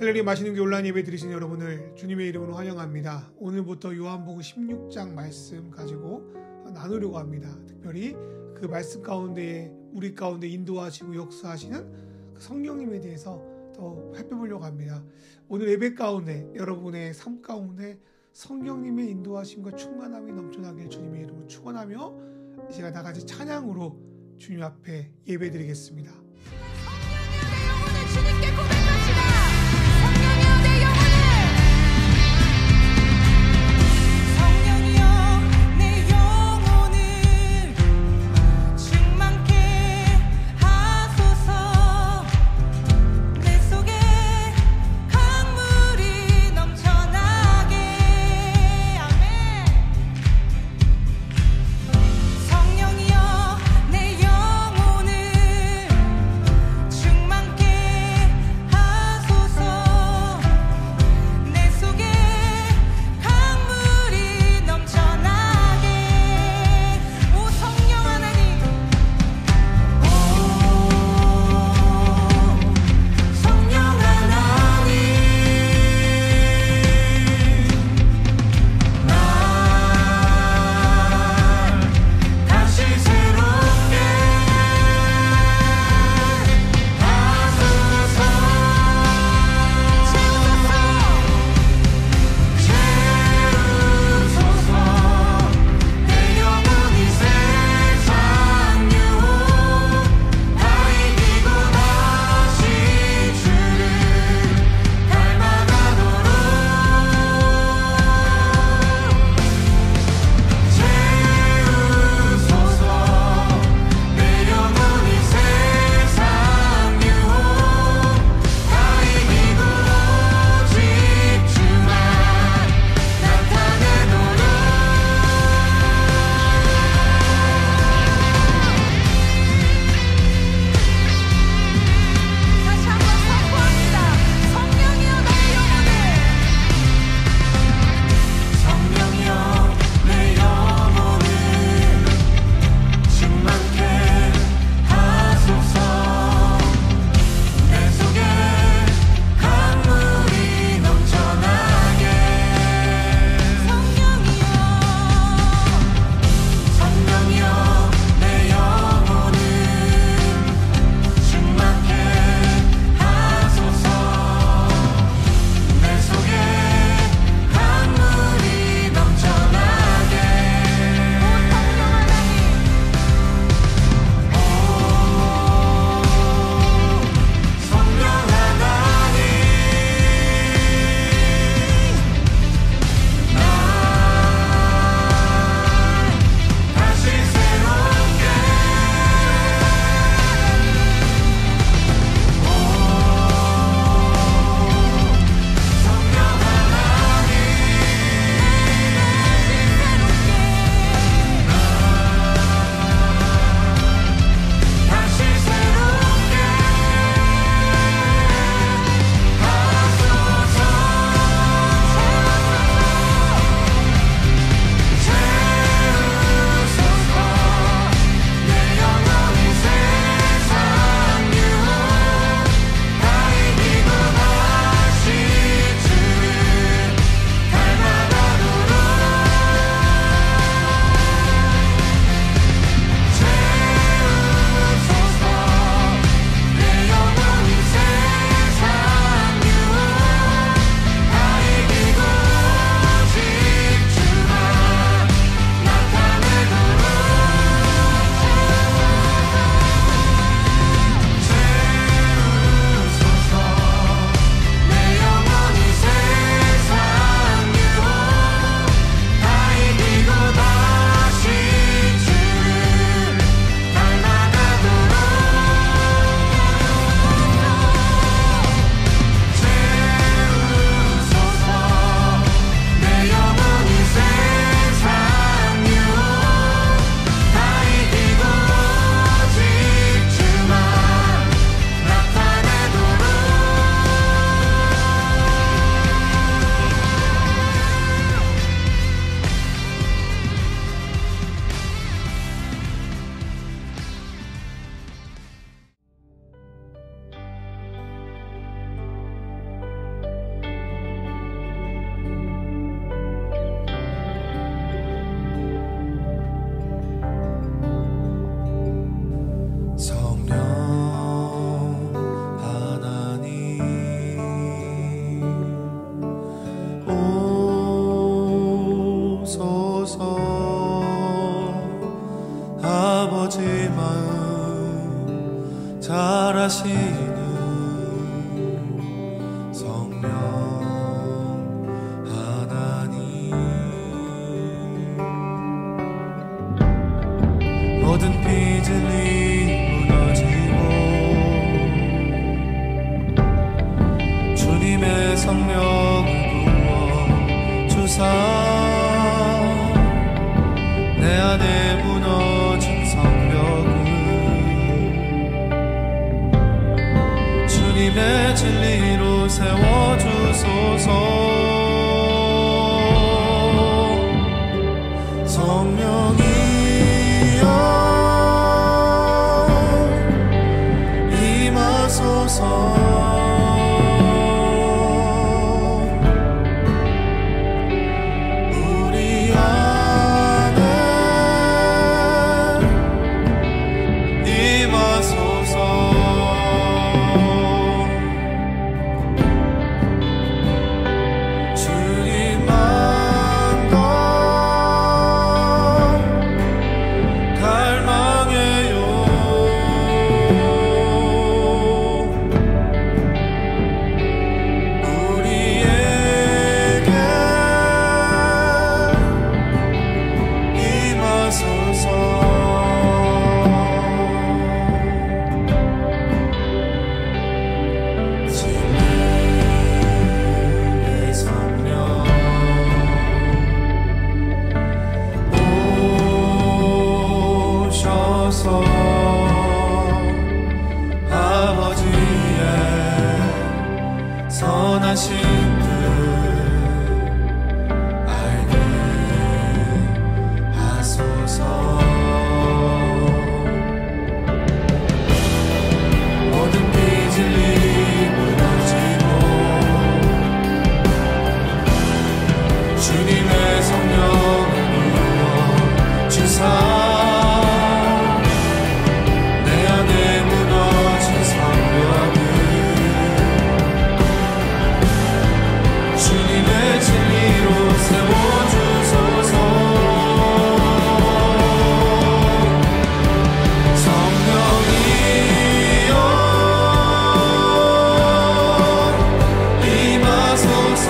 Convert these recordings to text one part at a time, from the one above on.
할렐루야. 맛있는 게 온라인 예배 드리신 여러분을 주님의 이름으로 환영합니다. 오늘부터 요한복음 16장 말씀 가지고 나누려고 합니다. 특별히 그 말씀 가운데 우리 가운데 인도하시고 역사하시는 그 성령님에 대해서 더 살펴보려고 합니다. 오늘 예배 가운데 여러분의 삶 가운데 성령님의 인도하심과 충만함이 넘쳐나길 주님의 이름으로 축원하며 제가 나같이 찬양으로 주님 앞에 예배 드리겠습니다. 주님께 고백합시다. 성령이여 내 영혼을, 성령이여 내 영혼을 충만케 하소서. 내 속에 강물이 넘쳐나게. 아멘. 성령이여 내 영혼을 하시는 성령 하나님, 모든 빚을이 무너지고 주님의 성령을 부어 주사 내 안에 무너진 성벽을 주님의 진리로 세워주소서. 성령이여 임하소서. 우리 안에 임하소서. 주님만 더 갈망해요. 우리에게 임하소서. 진리의 성령 오셔서 아버지의 선하신 뜻 알게 하소서. 모든 빚을이 무너지고 주님의 성령을 부어 주사 내 안에 무너진 성벽을 주님의 진리로 세워주소서. 성령이여 임하소서.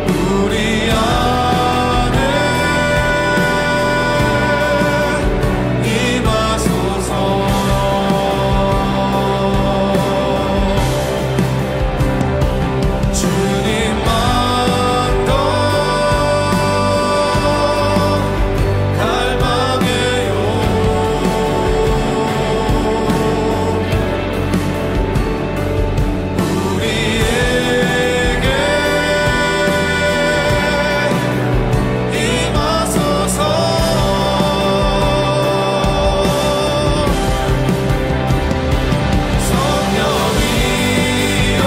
우리 안에 임하소서. 주님만 더 갈망해요. 우리에게 임하소서. 성령이여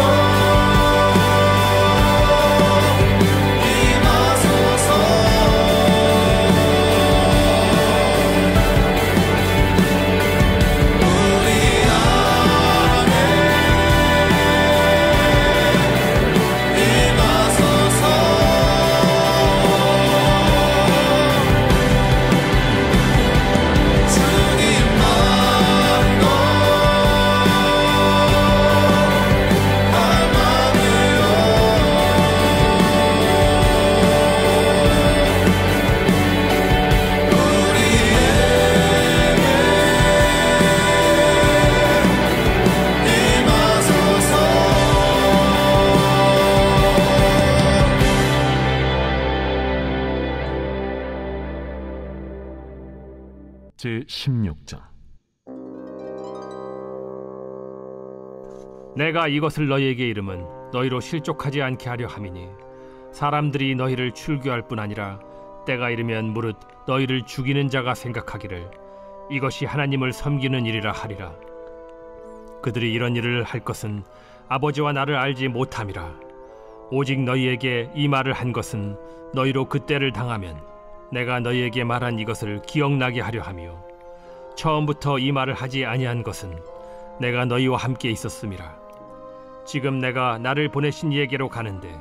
임하소서. 우리 안에 임하소서. 주님만 더 갈망해요. 우리에게 임하소서. 제16장. 내가 이것을 너희에게 이름은 너희로 실족하지 않게 하려 함이니 사람들이 너희를 출교할 뿐 아니라 때가 이르면 무릇 너희를 죽이는 자가 생각하기를 이것이 하나님을 섬기는 일이라 하리라. 그들이 이런 일을 할 것은 아버지와 나를 알지 못함이라. 오직 너희에게 이 말을 한 것은 너희로 그때를 당하면 내가 너희에게 말한 이것을 기억나게 하려 하며 처음부터 이 말을 하지 아니한 것은 내가 너희와 함께 있었음이라. 지금 내가 나를 보내신 이에게로 가는데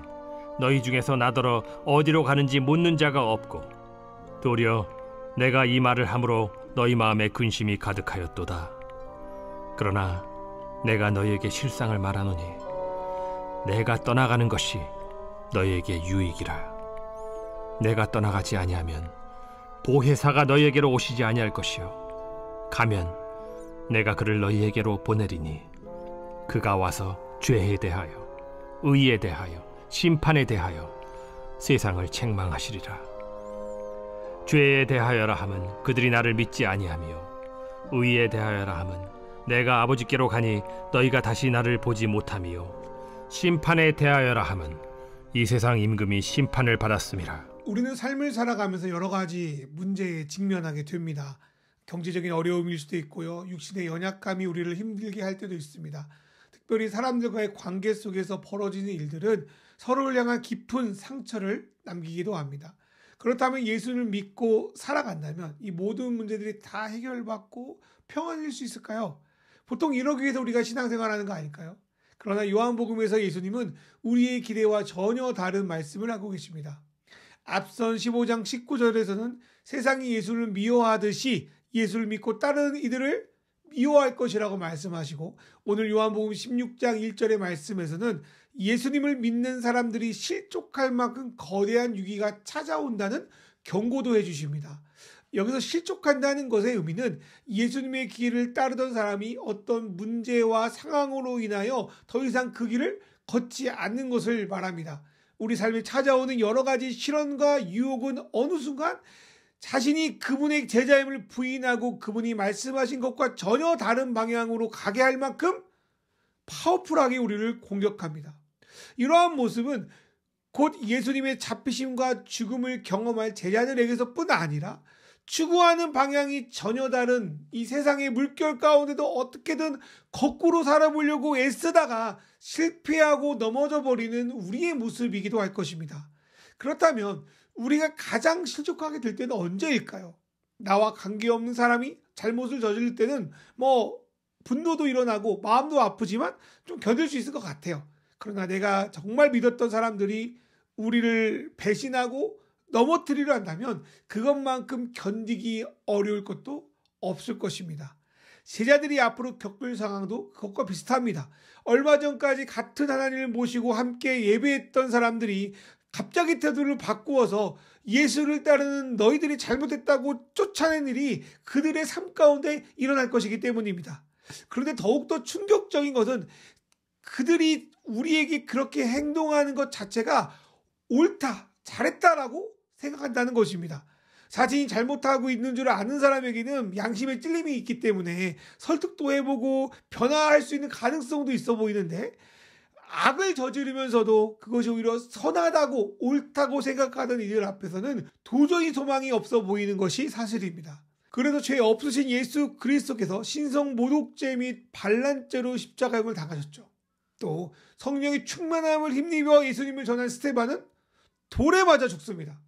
너희 중에서 나더러 어디로 가는지 묻는 자가 없고 도리어 내가 이 말을 함으로 너희 마음에 근심이 가득하였도다. 그러나 내가 너희에게 실상을 말하노니 내가 떠나가는 것이 너희에게 유익이라. 내가 떠나가지 아니하면 보혜사가 너희에게로 오시지 아니할 것이요 가면 내가 그를 너희에게로 보내리니 그가 와서 죄에 대하여 의에 대하여 심판에 대하여 세상을 책망하시리라. 죄에 대하여라 함은 그들이 나를 믿지 아니하며 의에 대하여라 함은 내가 아버지께로 가니 너희가 다시 나를 보지 못하며 심판에 대하여라 함은 이 세상 임금이 심판을 받았음이라. 우리는 삶을 살아가면서 여러 가지 문제에 직면하게 됩니다. 경제적인 어려움일 수도 있고요. 육신의 연약감이 우리를 힘들게 할 때도 있습니다. 특별히 사람들과의 관계 속에서 벌어지는 일들은 서로를 향한 깊은 상처를 남기기도 합니다. 그렇다면 예수를 믿고 살아간다면 이 모든 문제들이 다 해결받고 평안일 수 있을까요? 보통 이러기 위해서 우리가 신앙생활하는 거 아닐까요? 그러나 요한복음에서 예수님은 우리의 기대와 전혀 다른 말씀을 하고 계십니다. 앞선 15장 19절에서는 세상이 예수를 미워하듯이 예수를 믿고 따르는 이들을 미워할 것이라고 말씀하시고, 오늘 요한복음 16장 1절의 말씀에서는 예수님을 믿는 사람들이 실족할 만큼 거대한 위기가 찾아온다는 경고도 해주십니다. 여기서 실족한다는 것의 의미는 예수님의 길을 따르던 사람이 어떤 문제와 상황으로 인하여 더 이상 그 길을 걷지 않는 것을 말합니다. 우리 삶에 찾아오는 여러 가지 시련과 유혹은 어느 순간 자신이 그분의 제자임을 부인하고 그분이 말씀하신 것과 전혀 다른 방향으로 가게 할 만큼 파워풀하게 우리를 공격합니다. 이러한 모습은 곧 예수님의 잡히심과 죽음을 경험할 제자들에게서뿐 아니라 추구하는 방향이 전혀 다른 이 세상의 물결 가운데도 어떻게든 거꾸로 살아보려고 애쓰다가 실패하고 넘어져 버리는 우리의 모습이기도 할 것입니다. 그렇다면 우리가 가장 실족하게 될 때는 언제일까요? 나와 관계없는 사람이 잘못을 저지를 때는 분노도 일어나고 마음도 아프지만 좀 견딜 수 있을 것 같아요. 그러나 내가 정말 믿었던 사람들이 우리를 배신하고 넘어뜨리려 한다면 그것만큼 견디기 어려울 것도 없을 것입니다. 제자들이 앞으로 겪을 상황도 그것과 비슷합니다. 얼마 전까지 같은 하나님을 모시고 함께 예배했던 사람들이 갑자기 태도를 바꾸어서 예수를 따르는 너희들이 잘못했다고 쫓아낸 일이 그들의 삶 가운데 일어날 것이기 때문입니다. 그런데 더욱더 충격적인 것은 그들이 우리에게 그렇게 행동하는 것 자체가 옳다, 잘했다라고 생각한다는 것입니다. 자신이 잘못하고 있는 줄 아는 사람에게는 양심의 찔림이 있기 때문에 설득도 해보고 변화할 수 있는 가능성도 있어 보이는데, 악을 저지르면서도 그것이 오히려 선하다고 옳다고 생각하던 이들 앞에서는 도저히 소망이 없어 보이는 것이 사실입니다. 그래서 죄 없으신 예수 그리스도께서 신성 모독죄 및 반란죄로 십자가형을 당하셨죠. 또 성령의 충만함을 힘입어 예수님을 전한 스데반은 돌에 맞아 죽습니다.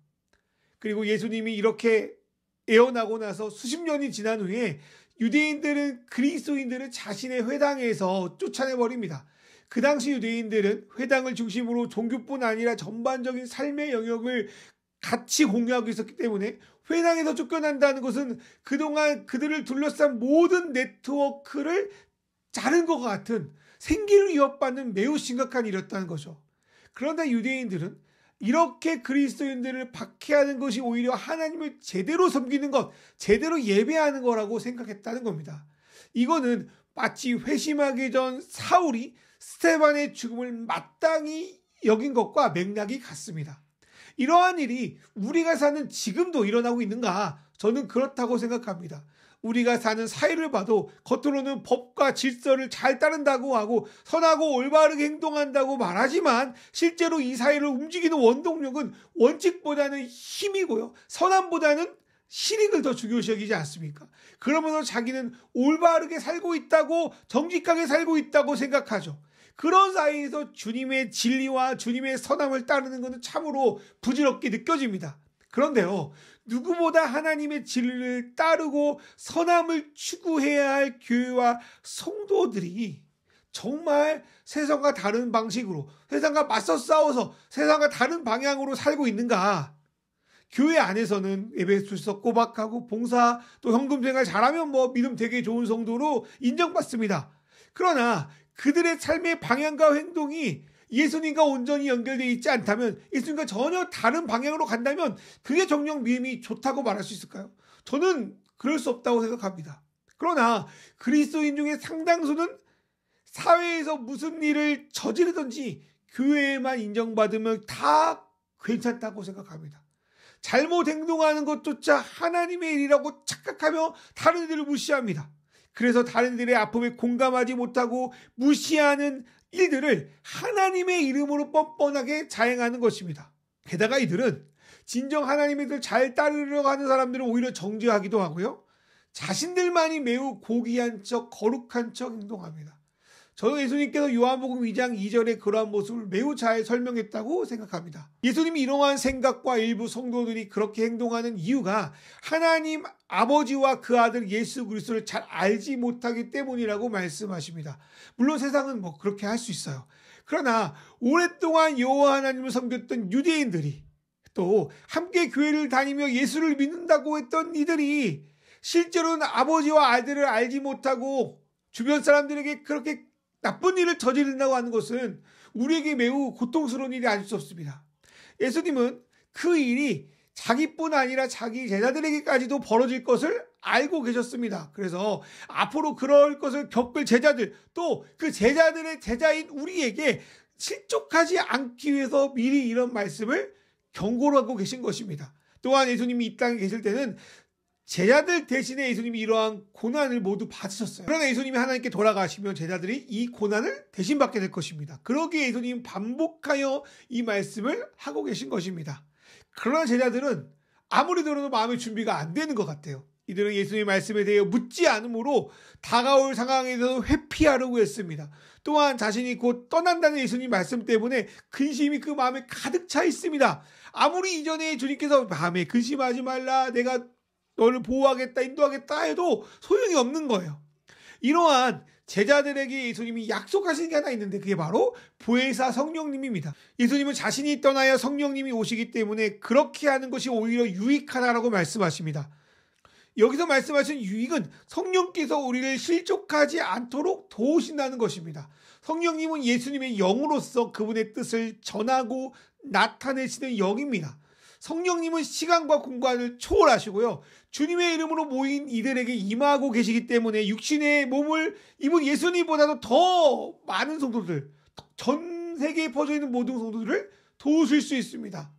그리고 예수님이 이렇게 애어나고 나서 수십 년이 지난 후에 유대인들은 그리스도인들을 자신의 회당에서 쫓아내버립니다. 그 당시 유대인들은 회당을 중심으로 종교뿐 아니라 전반적인 삶의 영역을 같이 공유하고 있었기 때문에 회당에서 쫓겨난다는 것은 그동안 그들을 둘러싼 모든 네트워크를 자른 것 같은 생기를 위협받는 매우 심각한 일이었다는 거죠. 그런데 유대인들은 이렇게 그리스도인들을 박해하는 것이 오히려 하나님을 제대로 섬기는 것, 제대로 예배하는 거라고 생각했다는 겁니다. 이거는 마치 회심하기 전 사울이 스데반의 죽음을 마땅히 여긴 것과 맥락이 같습니다. 이러한 일이 우리가 사는 지금도 일어나고 있는가? 저는 그렇다고 생각합니다. 우리가 사는 사회를 봐도 겉으로는 법과 질서를 잘 따른다고 하고 선하고 올바르게 행동한다고 말하지만 실제로 이 사회를 움직이는 원동력은 원칙보다는 힘이고요, 선함보다는 실익을 더 중요시 여기지 않습니까? 그러면서 자기는 올바르게 살고 있다고, 정직하게 살고 있다고 생각하죠. 그런 사이에서 주님의 진리와 주님의 선함을 따르는 것은 참으로 부질없게 느껴집니다. 그런데요, 누구보다 하나님의 진리를 따르고 선함을 추구해야 할 교회와 성도들이 정말 세상과 다른 방식으로, 세상과 맞서 싸워서 세상과 다른 방향으로 살고 있는가? 교회 안에서는 예배에서 꼬박하고 봉사 또 헌금 생활 잘하면 뭐 믿음 되게 좋은 성도로 인정받습니다. 그러나 그들의 삶의 방향과 행동이 예수님과 온전히 연결되어 있지 않다면, 예수님과 전혀 다른 방향으로 간다면 그게 정녕 믿음이 좋다고 말할 수 있을까요? 저는 그럴 수 없다고 생각합니다. 그러나 그리스도인 중에 상당수는 사회에서 무슨 일을 저지르든지 교회에만 인정받으면 다 괜찮다고 생각합니다. 잘못 행동하는 것조차 하나님의 일이라고 착각하며 다른 이들을 무시합니다. 그래서 다른 이들의 아픔에 공감하지 못하고 무시하는 일들을 하나님의 이름으로 뻔뻔하게 자행하는 것입니다. 게다가 이들은 진정 하나님의 뜻을 잘 따르려고 하는 사람들을 오히려 정죄하기도 하고요, 자신들만이 매우 고귀한 척, 거룩한 척 행동합니다. 저는 예수님께서 요한복음 2장 2절의 그러한 모습을 매우 잘 설명했다고 생각합니다. 예수님이 이러한 생각과 일부 성도들이 그렇게 행동하는 이유가 하나님 아버지와 그 아들 예수 그리스도를 잘 알지 못하기 때문이라고 말씀하십니다. 물론 세상은 뭐 그렇게 할 수 있어요. 그러나 오랫동안 여호와 하나님을 섬겼던 유대인들이, 또 함께 교회를 다니며 예수를 믿는다고 했던 이들이 실제로는 아버지와 아들을 알지 못하고 주변 사람들에게 그렇게 나쁜 일을 저지른다고 하는 것은 우리에게 매우 고통스러운 일이 아닐 수 없습니다. 예수님은 그 일이 자기뿐 아니라 자기 제자들에게까지도 벌어질 것을 알고 계셨습니다. 그래서 앞으로 그럴 것을 겪을 제자들, 또 그 제자들의 제자인 우리에게 실족하지 않기 위해서 미리 이런 말씀을 경고를 하고 계신 것입니다. 또한 예수님이 이 땅에 계실 때는 제자들 대신에 예수님이 이러한 고난을 모두 받으셨어요. 그러나 예수님이 하나님께 돌아가시면 제자들이 이 고난을 대신 받게 될 것입니다. 그러기에 예수님은 반복하여 이 말씀을 하고 계신 것입니다. 그러나 제자들은 아무리 들어도 마음의 준비가 안 되는 것 같아요. 이들은 예수님의 말씀에 대해 묻지 않으므로 다가올 상황에 대해서 회피하려고 했습니다. 또한 자신이 곧 떠난다는 예수님 말씀 때문에 근심이 그 마음에 가득 차 있습니다. 아무리 이전에 주님께서 마음에 근심하지 말라, 내가 너를 보호하겠다, 인도하겠다 해도 소용이 없는 거예요. 이러한 제자들에게 예수님이 약속하신 게 하나 있는데 그게 바로 보혜사 성령님입니다. 예수님은 자신이 떠나야 성령님이 오시기 때문에 그렇게 하는 것이 오히려 유익하다라고 말씀하십니다. 여기서 말씀하신 유익은 성령께서 우리를 실족하지 않도록 도우신다는 것입니다. 성령님은 예수님의 영으로서 그분의 뜻을 전하고 나타내시는 영입니다. 성령님은 시간과 공간을 초월하시고요, 주님의 이름으로 모인 이들에게 임하고 계시기 때문에 육신의 몸을 입은 예수님보다도 더 많은 성도들, 전 세계에 퍼져 있는 모든 성도들을 도우실 수 있습니다.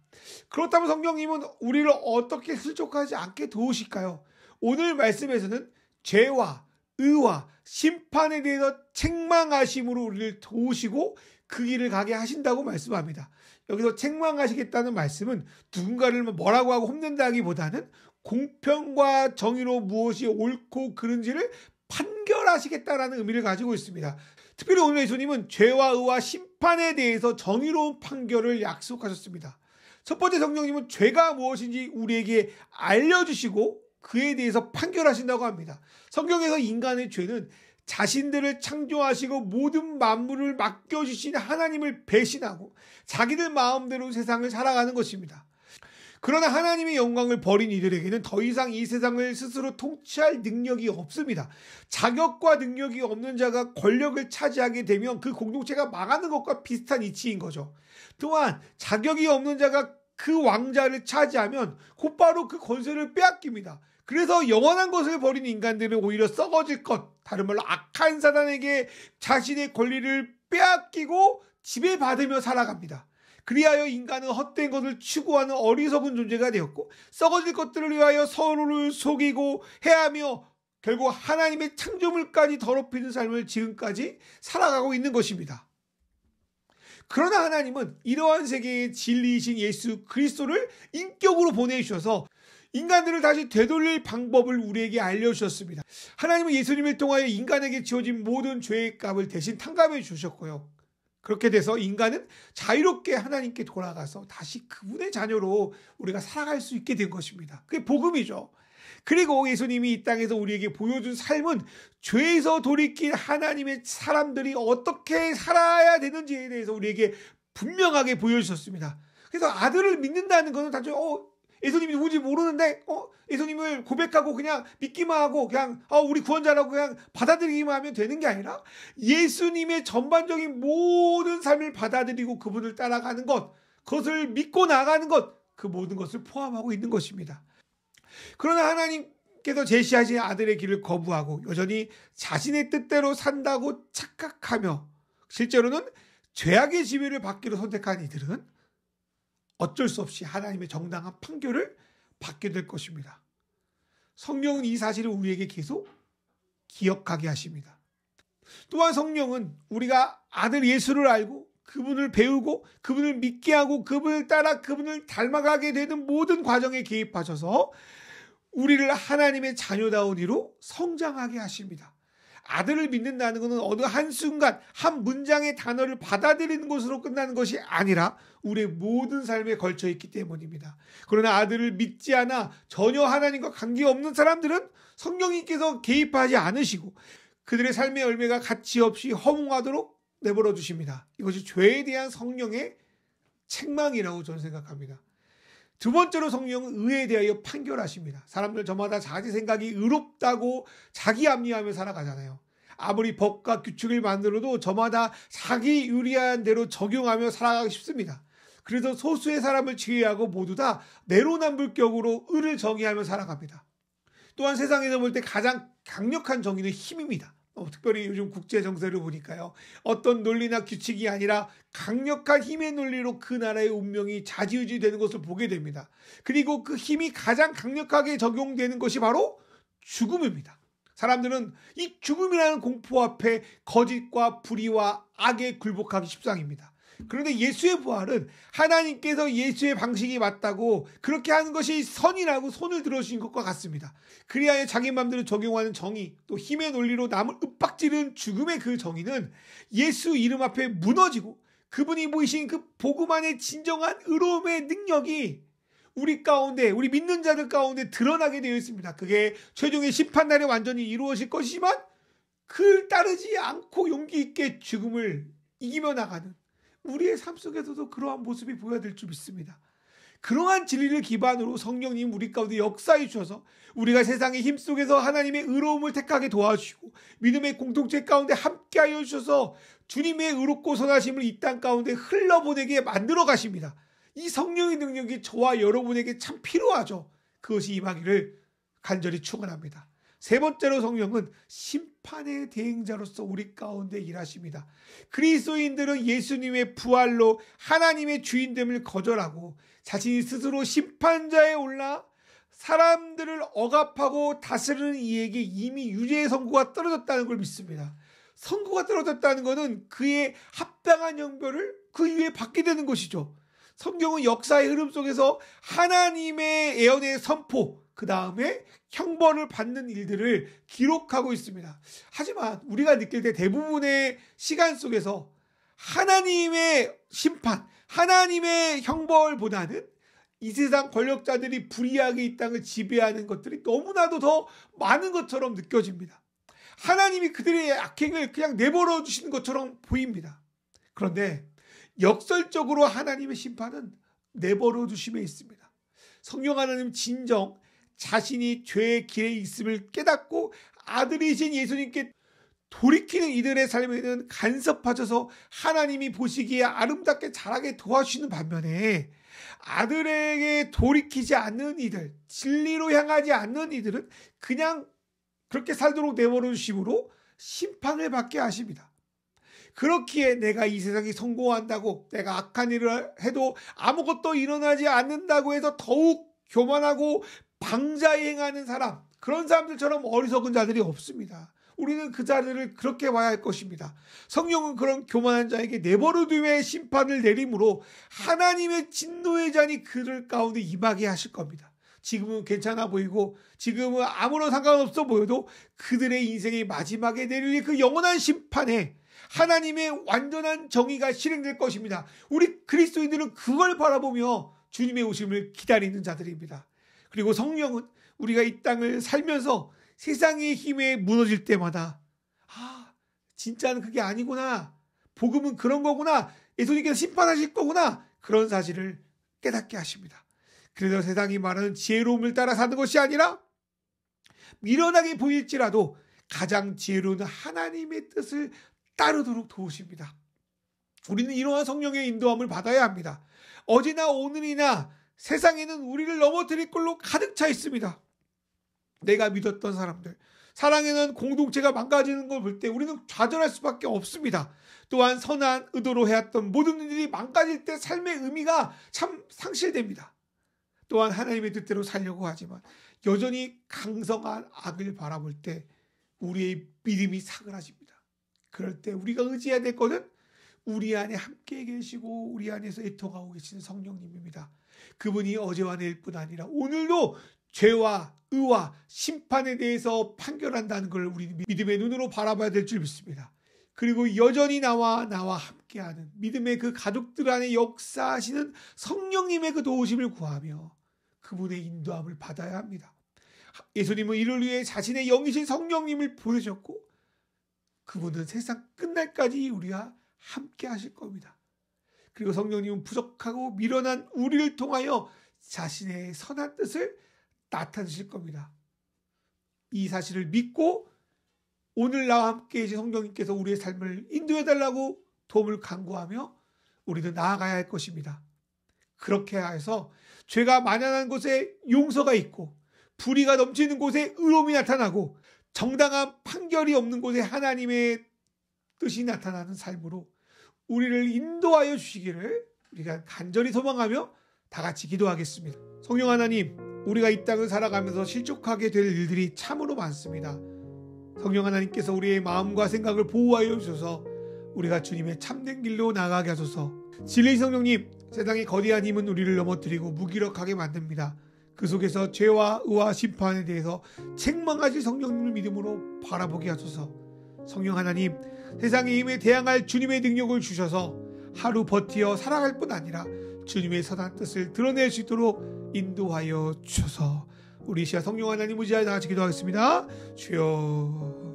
그렇다면 성령님은 우리를 어떻게 실족하지 않게 도우실까요? 오늘 말씀에서는 죄와 의와 심판에 대해서 책망하심으로 우리를 도우시고 그 길을 가게 하신다고 말씀합니다. 여기서 책망하시겠다는 말씀은 누군가를 뭐라고 하고 혼낸다기보다는 공평과 정의로 무엇이 옳고 그른지를 판결하시겠다라는 의미를 가지고 있습니다. 특별히 오늘 예수님은 죄와 의와 심판에 대해서 정의로운 판결을 약속하셨습니다. 첫 번째, 성령님은 죄가 무엇인지 우리에게 알려주시고 그에 대해서 판결하신다고 합니다. 성경에서 인간의 죄는 자신들을 창조하시고 모든 만물을 맡겨주신 하나님을 배신하고 자기들 마음대로 세상을 살아가는 것입니다. 그러나 하나님의 영광을 버린 이들에게는 더 이상 이 세상을 스스로 통치할 능력이 없습니다. 자격과 능력이 없는 자가 권력을 차지하게 되면 그 공동체가 망하는 것과 비슷한 이치인 거죠. 또한 자격이 없는 자가 그 왕자를 차지하면 곧바로 그 권세를 빼앗깁니다. 그래서 영원한 것을 버린 인간들은 오히려 썩어질 것, 다른 말로 악한 사단에게 자신의 권리를 빼앗기고 지배받으며 살아갑니다. 그리하여 인간은 헛된 것을 추구하는 어리석은 존재가 되었고 썩어질 것들을 위하여 서로를 속이고 해하며 결국 하나님의 창조물까지 더럽히는 삶을 지금까지 살아가고 있는 것입니다. 그러나 하나님은 이러한 세계의 진리이신 예수 그리스도를 인격으로 보내주셔서 인간들을 다시 되돌릴 방법을 우리에게 알려주셨습니다. 하나님은 예수님을 통하여 인간에게 지어진 모든 죄의 값을 대신 탕감해 주셨고요. 그렇게 돼서 인간은 자유롭게 하나님께 돌아가서 다시 그분의 자녀로 우리가 살아갈 수 있게 된 것입니다. 그게 복음이죠. 그리고 예수님이 이 땅에서 우리에게 보여준 삶은 죄에서 돌이킨 하나님의 사람들이 어떻게 살아야 되는지에 대해서 우리에게 분명하게 보여주셨습니다. 그래서 아들을 믿는다는 것은 단순히 예수님이 누군지 모르는데 예수님을 고백하고 그냥 믿기만 하고 그냥 우리 구원자라고 그냥 받아들이기만 하면 되는 게 아니라 예수님의 전반적인 모든 삶을 받아들이고 그분을 따라가는 것, 그것을 믿고 나가는 것, 그 모든 것을 포함하고 있는 것입니다. 그러나 하나님께서 제시하신 아들의 길을 거부하고 여전히 자신의 뜻대로 산다고 착각하며 실제로는 죄악의 지배를 받기로 선택한 이들은 어쩔 수 없이 하나님의 정당한 판결을 받게 될 것입니다. 성령은 이 사실을 우리에게 계속 기억하게 하십니다. 또한 성령은 우리가 아들 예수를 알고 그분을 배우고 그분을 믿게 하고 그분을 따라 그분을 닮아가게 되는 모든 과정에 개입하셔서 우리를 하나님의 자녀다운 이로 성장하게 하십니다. 아들을 믿는다는 것은 어느 한순간 한 문장의 단어를 받아들이는 것으로 끝나는 것이 아니라 우리의 모든 삶에 걸쳐 있기 때문입니다. 그러나 아들을 믿지 않아 전혀 하나님과 관계없는 사람들은 성령님께서 개입하지 않으시고 그들의 삶의 열매가 가치 없이 허무하도록 내버려 두십니다. 이것이 죄에 대한 성령의 책망이라고 저는 생각합니다. 두 번째로 성령은 의에 대하여 판결하십니다. 사람들 저마다 자기 생각이 의롭다고 자기 합리하며 살아가잖아요. 아무리 법과 규칙을 만들어도 저마다 자기 유리한 대로 적용하며 살아가기 쉽습니다. 그래서 소수의 사람을 제외하고 모두 다 내로남불격으로 의를 정의하며 살아갑니다. 또한 세상에서 볼 때 가장 강력한 정의는 힘입니다. 특별히 요즘 국제 정세를 보니까요. 어떤 논리나 규칙이 아니라 강력한 힘의 논리로 그 나라의 운명이 좌지우지되는 것을 보게 됩니다. 그리고 그 힘이 가장 강력하게 적용되는 것이 바로 죽음입니다. 사람들은 이 죽음이라는 공포 앞에 거짓과 불의와 악에 굴복하기 십상입니다. 그런데 예수의 부활은 하나님께서 예수의 방식이 맞다고 그렇게 하는 것이 선이라고 손을 들어주신 것과 같습니다. 그리하여 자기 마음대로 적용하는 정의, 또 힘의 논리로 남을 윽박지르는 죽음의 그 정의는 예수 이름 앞에 무너지고 그분이 보이신 그 복음 안의 진정한 의로움의 능력이 우리 가운데, 우리 믿는 자들 가운데 드러나게 되어 있습니다. 그게 최종의 심판날에 완전히 이루어질 것이지만 그를 따르지 않고 용기 있게 죽음을 이기며 나가는 우리의 삶 속에서도 그러한 모습이 보여야 줄 믿습니다. 그러한 진리를 기반으로 성령님 우리 가운데 역사해 주셔서 우리가 세상의 힘 속에서 하나님의 의로움을 택하게 도와주시고 믿음의 공동체 가운데 함께하여 주셔서 주님의 의롭고 선하심을 이 땅 가운데 흘러보내게 만들어 가십니다. 이 성령의 능력이 저와 여러분에게 참 필요하죠. 그것이 임하기를 간절히 축원합니다. 세 번째로 성령은 심판의 대행자로서 우리 가운데 일하십니다. 그리스도인들은 예수님의 부활로 하나님의 주인됨을 거절하고 자신이 스스로 심판자에 올라 사람들을 억압하고 다스리는 이에게 이미 유죄의 선고가 떨어졌다는 걸 믿습니다. 선고가 떨어졌다는 것은 그의 합당한 형벌을 그 이후에 받게 되는 것이죠. 성경은 역사의 흐름 속에서 하나님의 예언의 선포, 그 다음에 형벌을 받는 일들을 기록하고 있습니다. 하지만 우리가 느낄 때 대부분의 시간 속에서 하나님의 심판, 하나님의 형벌보다는 이 세상 권력자들이 불의하게 이 땅을 지배하는 것들이 너무나도 더 많은 것처럼 느껴집니다. 하나님이 그들의 악행을 그냥 내버려 두시는 것처럼 보입니다. 그런데 역설적으로 하나님의 심판은 내버려 두심에 있습니다. 성령 하나님 진정 자신이 죄의 길에 있음을 깨닫고 아들이신 예수님께 돌이키는 이들의 삶에는 간섭하셔서 하나님이 보시기에 아름답게 자라게 도와주시는 반면에 아들에게 돌이키지 않는 이들, 진리로 향하지 않는 이들은 그냥 그렇게 살도록 내버려 주심으로 심판을 받게 하십니다. 그렇기에 내가 이 세상이 성공한다고 내가 악한 일을 해도 아무것도 일어나지 않는다고 해서 더욱 교만하고 방자에 행하는 사람, 그런 사람들처럼 어리석은 자들이 없습니다. 우리는 그 자들을 그렇게 봐야 할 것입니다. 성령은 그런 교만한 자에게 내버려둠의 심판을 내림으로 하나님의 진노의 잔이 그들 가운데 임하게 하실 겁니다. 지금은 괜찮아 보이고 지금은 아무런 상관없어 보여도 그들의 인생의 마지막에 내릴 그 영원한 심판에 하나님의 완전한 정의가 실행될 것입니다. 우리 그리스도인들은 그걸 바라보며 주님의 오심을 기다리는 자들입니다. 그리고 성령은 우리가 이 땅을 살면서 세상의 힘에 무너질 때마다 진짜는 그게 아니구나, 복음은 그런 거구나, 예수님께서 심판하실 거구나, 그런 사실을 깨닫게 하십니다. 그래서 세상이 말하는 지혜로움을 따라 사는 것이 아니라 미련하게 보일지라도 가장 지혜로운 하나님의 뜻을 따르도록 도우십니다. 우리는 이러한 성령의 인도함을 받아야 합니다. 어제나 오늘이나 세상에는 우리를 넘어뜨릴 걸로 가득 차 있습니다. 내가 믿었던 사람들, 사랑에는 공동체가 망가지는 걸 볼 때 우리는 좌절할 수밖에 없습니다. 또한 선한 의도로 해왔던 모든 일이 망가질 때 삶의 의미가 참 상실됩니다. 또한 하나님의 뜻대로 살려고 하지만 여전히 강성한 악을 바라볼 때 우리의 믿음이 사그라집니다. 그럴 때 우리가 의지해야 될 것은 우리 안에 함께 계시고 우리 안에서 애통하고 계시는 성령님입니다. 그분이 어제와 내일뿐 아니라 오늘도 죄와 의와 심판에 대해서 판결한다는 걸 우리 믿음의 눈으로 바라봐야 될 줄 믿습니다. 그리고 여전히 나와 함께하는 믿음의 그 가족들 안에 역사하시는 성령님의 그 도우심을 구하며 그분의 인도함을 받아야 합니다. 예수님은 이를 위해 자신의 영이신 성령님을 보내셨고 그분은 세상 끝날까지 우리와 함께 하실 겁니다. 그리고 성령님은 부족하고 미련한 우리를 통하여 자신의 선한 뜻을 나타내실 겁니다. 이 사실을 믿고 오늘 나와 함께 계신 성령님께서 우리의 삶을 인도해달라고 도움을 간구하며 우리는 나아가야 할 것입니다. 그렇게 해서 죄가 만연한 곳에 용서가 있고 불의가 넘치는 곳에 의로움이 나타나고 정당한 판결이 없는 곳에 하나님의 뜻이 나타나는 삶으로 우리를 인도하여 주시기를 우리가 간절히 소망하며 다 같이 기도하겠습니다. 성령 하나님, 우리가 이 땅을 살아가면서 실족하게 될 일들이 참으로 많습니다. 성령 하나님께서 우리의 마음과 생각을 보호하여 주셔서 우리가 주님의 참된 길로 나가게 하소서. 진리의 성령님, 세상의 거대한 힘은 우리를 넘어뜨리고 무기력하게 만듭니다. 그 속에서 죄와 의와 심판에 대해서 책망하실 성령님을 믿음으로 바라보게 하소서. 성령 하나님, 세상의 힘에 대항할 주님의 능력을 주셔서 하루 버티어 살아갈 뿐 아니라 주님의 선한 뜻을 드러낼 수 있도록 인도하여 주셔서 우리 시아 성령 하나님 의지하여 다 같이 기도하겠습니다. 주여.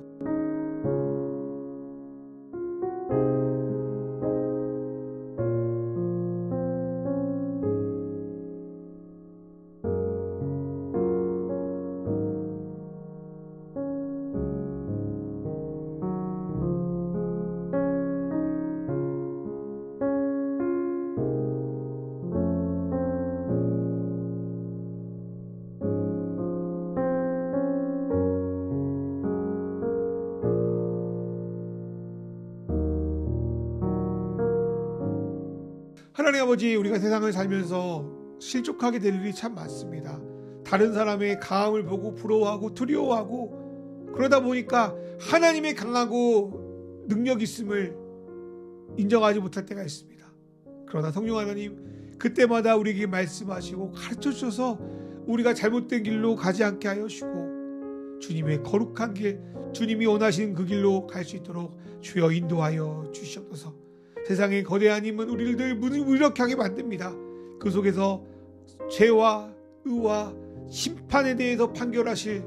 하나님 아버지, 우리가 세상을 살면서 실족하게 될 일이 참 많습니다. 다른 사람의 강함을 보고 부러워하고 두려워하고 그러다 보니까 하나님의 강하고 능력 있음을 인정하지 못할 때가 있습니다. 그러나 성령 하나님, 그때마다 우리에게 말씀하시고 가르쳐 주셔서 우리가 잘못된 길로 가지 않게 하여 주시고 주님의 거룩한 길, 주님이 원하시는 그 길로 갈 수 있도록 주여 인도하여 주시옵소서. 세상의 거대한 힘은 우리를 늘 무력하게 만듭니다. 그 속에서 죄와 의와 심판에 대해서 판결하실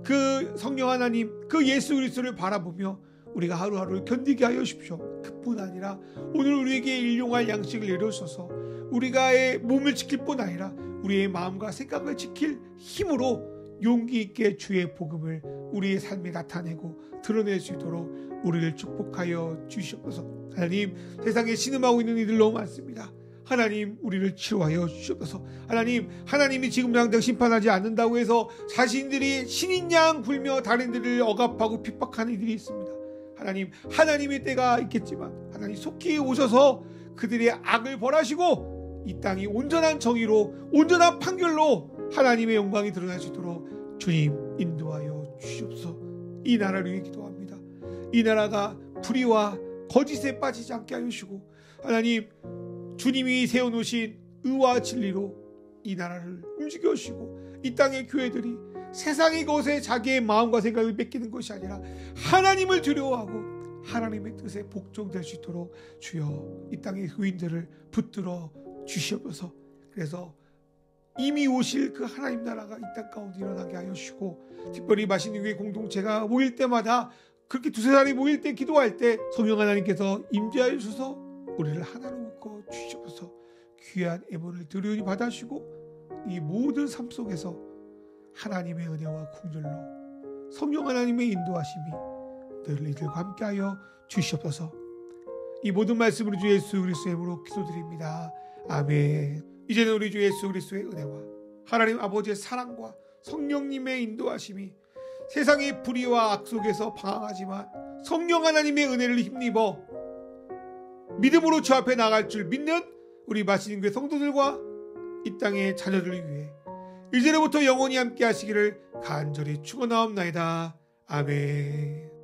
그 성령 하나님, 그 예수 그리스도를 바라보며 우리가 하루하루를 견디게 하여 주십시오. 그뿐 아니라 오늘 우리에게 일용할 양식을 내려주셔서 우리가의 몸을 지킬 뿐 아니라 우리의 마음과 생각을 지킬 힘으로 용기 있게 주의 복음을 우리의 삶에 나타내고 드러낼 수 있도록 우리를 축복하여 주시옵소서. 하나님, 세상에 신음하고 있는 이들 너무 많습니다. 하나님, 우리를 치료하여 주시옵소서. 하나님, 하나님이 지금 당장 심판하지 않는다고 해서 자신들이 신인 양 굴며 다른 이들을 억압하고 핍박하는 이들이 있습니다. 하나님, 하나님의 때가 있겠지만 하나님 속히 오셔서 그들의 악을 벌하시고 이 땅이 온전한 정의로 온전한 판결로 하나님의 영광이 드러날 수 있도록 주님 인도하여 주시옵소서. 이 나라를 위해 기도합니다. 이 나라가 불의와 거짓에 빠지지 않게 하여 주시고 하나님, 주님이 세워놓으신 의와 진리로 이 나라를 움직여 주시고 이 땅의 교회들이 세상의 것에 자기의 마음과 생각을 뺏기는 것이 아니라 하나님을 두려워하고 하나님의 뜻에 복종될 수 있도록 주여 이 땅의 의인들을 붙들어 주시옵소서. 그래서 이미 오실 그 하나님 나라가 이 땅 가운데 일어나게 하여 주시고 특별히 맛있는 교회 공동체가 모일 때마다 그렇게 두세 사람이 모일 때 기도할 때 성령 하나님께서 임재하여 주셔서 우리를 하나로 묶어 주시옵소서. 귀한 예물을 드리오니 받아주시고 이 모든 삶 속에서 하나님의 은혜와 긍휼로 성령 하나님의 인도하심이 늘 이들과 함께하여 주시옵소서. 이 모든 말씀으로 주 예수 그리스도의 이름으로 기도드립니다. 아멘. 이제는 우리 주 예수 그리스도의 은혜와 하나님 아버지의 사랑과 성령님의 인도하심이 세상의 불의와 악 속에서 방황하지만 성령 하나님의 은혜를 힘입어 믿음으로 주 앞에 나갈 줄 믿는 우리 마시는 교회 성도들과 이 땅의 자녀들을 위해 이제로부터 영원히 함께 하시기를 간절히 축원하옵나이다. 아멘.